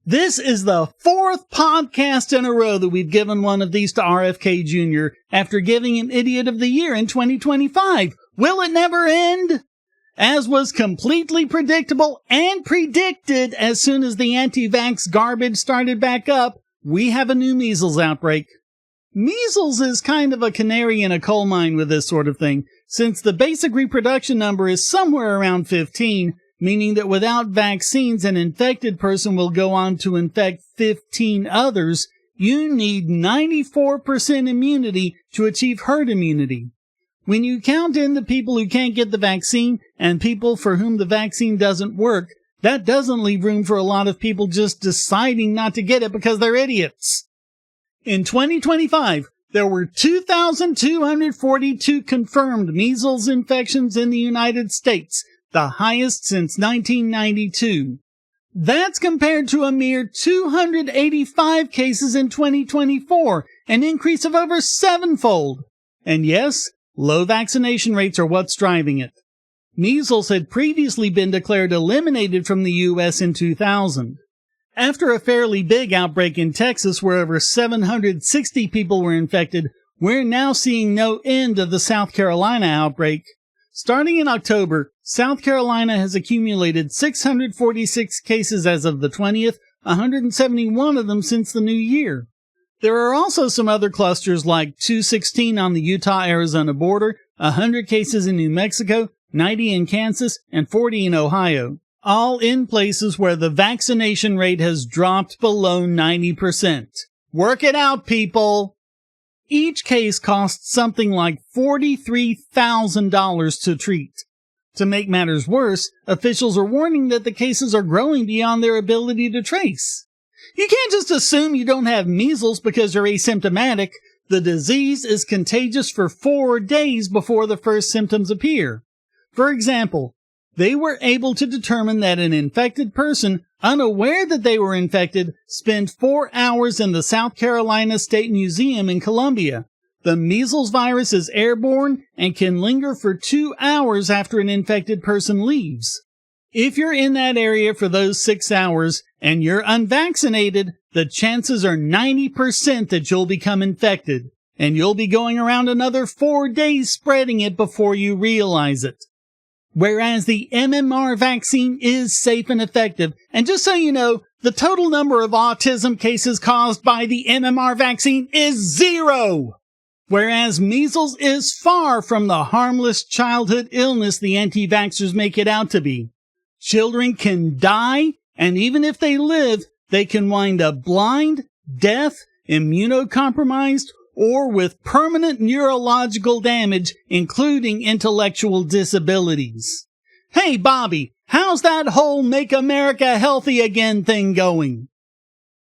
This is the fourth podcast in a row that we've given one of these to RFK Jr. after giving him Idiot of the Year in 2025. Will it never end? As was completely predictable and predicted as soon as the anti-vax garbage started back up, we have a new measles outbreak. Measles is kind of a canary in a coal mine with this sort of thing, since the basic reproduction number is somewhere around 15, meaning that without vaccines, an infected person will go on to infect 15 others. You need 94% immunity to achieve herd immunity. When you count in the people who can't get the vaccine and people for whom the vaccine doesn't work, that doesn't leave room for a lot of people just deciding not to get it because they're idiots. In 2025, there were 2,242 confirmed measles infections in the United States, the highest since 1992. That's compared to a mere 285 cases in 2024, an increase of over sevenfold. And yes, low vaccination rates are what's driving it. Measles had previously been declared eliminated from the U.S. in 2000. After a fairly big outbreak in Texas where over 760 people were infected, we're now seeing no end of the South Carolina outbreak. Starting in October, South Carolina has accumulated 646 cases as of the 20th, 171 of them since the new year. There are also some other clusters like 216 on the Utah-Arizona border, 100 cases in New Mexico, 90 in Kansas, and 40 in Ohio, all in places where the vaccination rate has dropped below 90%. Work it out, people! Each case costs something like $43,000 to treat. To make matters worse, officials are warning that the cases are growing beyond their ability to trace. You can't just assume you don't have measles because you're asymptomatic. The disease is contagious for 4 days before the first symptoms appear. For example, they were able to determine that an infected person, unaware that they were infected, spent 4 hours in the South Carolina State Museum in Columbia. The measles virus is airborne and can linger for 2 hours after an infected person leaves. If you're in that area for those 6 hours and you're unvaccinated, the chances are 90% that you'll become infected, and you'll be going around another 4 days spreading it before you realize it. Whereas the MMR vaccine is safe and effective. And just so you know, the total number of autism cases caused by the MMR vaccine is 0. Whereas measles is far from the harmless childhood illness the anti-vaxxers make it out to be. Children can die, and even if they live, they can wind up blind, deaf, immunocompromised, or with permanent neurological damage, including intellectual disabilities. Hey, Bobby, how's that whole Make America Healthy Again thing going?